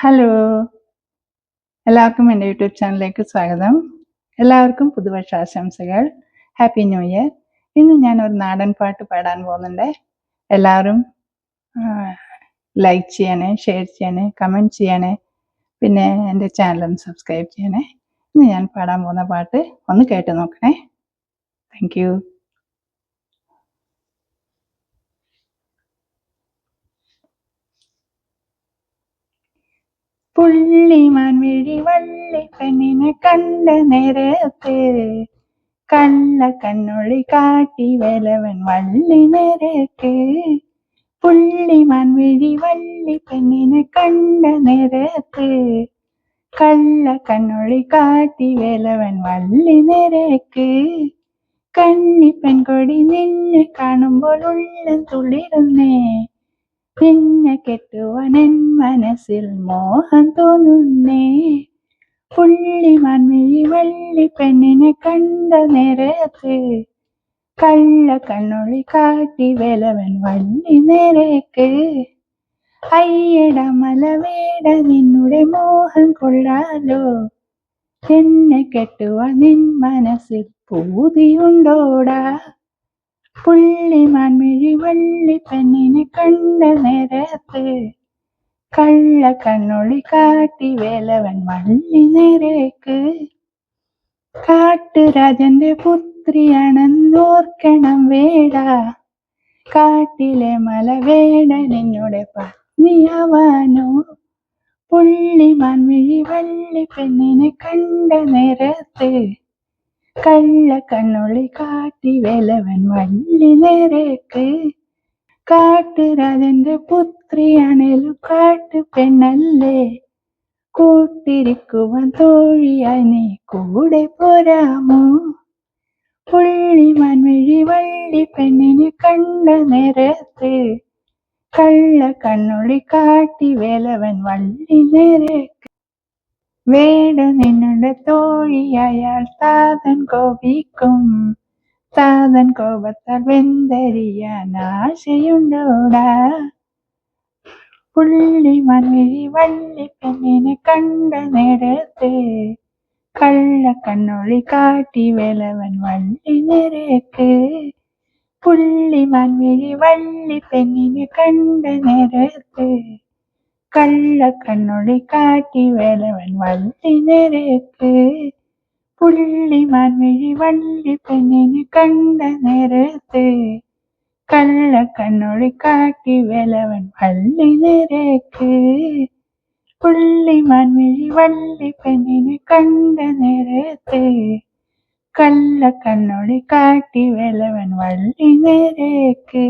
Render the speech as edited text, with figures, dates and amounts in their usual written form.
Hello! എല്ലാവർക്കും എൻ്റെ YouTube ചാനലിലേക്ക് സ്വാഗതം. എല്ലാവർക്കും പുതുവർഷാശംസകൾ. Happy new year. ഇന്ന് ഞാനൊരു നാടൻ പാട്ട് പാടാൻ പോകുന്നുണ്ട്. എല്ലാവരും ലൈക്ക് ചെയ്യണേ, ഷെയർ ചെയ്യണേ, കമൻറ്റ് ചെയ്യണേ. പിന്നെ എൻ്റെ ചാനലൊന്ന് സബ്സ്ക്രൈബ് ചെയ്യണേ. ഇന്ന് ഞാൻ പാടാൻ പോകുന്ന പാട്ട് ഒന്ന് കേട്ട് നോക്കണേ. Thank you. പുള്ളിമാൻ വിഴി വള്ളിപ്പെണ്ണിനെ കണ്ട നേരത്ത് കള്ള കണ്ണൊളി കാട്ടി വേലവൻ വള്ളി നേരക്ക്. പുള്ളിമാൻ വിഴി വള്ളിപ്പെണ്ണിനെ കണ്ട നേരത്ത് കള്ള കണ്ണൊളി കാട്ടി വേലവൻ വള്ളി നേരക്ക്. കണ്ണി പെൺകൊടി നിന്നെ കാണുമ്പോൾ ഉള്ളം തുള്ളിടുന്നേ, നിന്നെ കെട്ടുവാൻ എൻ മനസ്സിൽ മോഹം തോന്നുന്നേ. പുള്ളിമാൻ വിഴി വള്ളിപ്പെണ്ണിനെ കണ്ട നേരത്ത് കള്ള കണ്ണൊളി കാട്ടി വേലവൻ വള്ളി നേരക്ക്. അയ്യട മലവേട നിന്നുടെ മോഹം കൊള്ളാലോ, എന്നെ കെട്ടുവാൻ നിൻ മനസ്സിൽ പൂതിയുണ്ടോടാ. പുള്ളിമാൻ വിഴി വള്ളിപ്പെണ്ണിനെ കണ്ട നേരത്ത് കള്ള കണ്ണൊളി കാട്ടി വേലവൻ വള്ളി നേരക്ക്. കാട്ടുരാജന്റെ പുത്രിയാണെന്നോർക്കണം വേട, കാട്ടിലെ മലവേട നിന്നുടെ പത്നിയാവാനോ. പുള്ളിമാൻ വിഴി വള്ളിപ്പെണ്ണിനെ കണ്ട നേരത്ത് കള്ള കണ്ണൊളി കാട്ടി വേലവൻ വള്ളി നേരക്ക്. കാട്ടുരാജന്റെ പുത്രിയാണേലും കാട്ടു പെണ്ണല്ലേ, കൂട്ടിരിക്കുവാൻ തോഴിയായി നീ കൂടെ പോരാമോ. പുള്ളിമാൻ വിഴി വള്ളിപ്പെണ്ണിനെ കണ്ട നേരത്ത് കള്ള കണ്ണൊളി കാട്ടി വേലവൻ വള്ളി നേരക്ക്. വേട നിന്നുടെ തോഴിയായാൽ താതൻ കോപിക്കും, താതൻ കോപത്താൽ വെന്തരിയാൻ ആശയുണ്ടോടാ. പുള്ളിമാൻ വിഴി വള്ളിപ്പെണ്ണിനെ കണ്ട നേരത്ത് കള്ള കണ്ണൊളി കാട്ടി വേലവൻ വള്ളി നേരക്ക്. പുള്ളിമാൻ വിഴി വള്ളിപ്പെണ്ണിനെ കണ്ട നേരത്ത് കള്ള കണ്ണൊളി കാട്ടി വേലവൻ വള്ളി നേരക്ക്. പുള്ളിമാൻ വിഴി വള്ളിപ്പെണ്ണിനെ കണ്ട നേരത്ത് കള്ള കണ്ണൊളി കാട്ടി വേലവൻ വള്ളി നേരക്ക്. പുള്ളിമാൻ വിഴി വള്ളിപ്പെണ്ണിനെ കണ്ട നേരത്ത് കള്ള കണ്ണൊളി കാട്ടി വേലവൻ വള്ളി നേരക്ക്.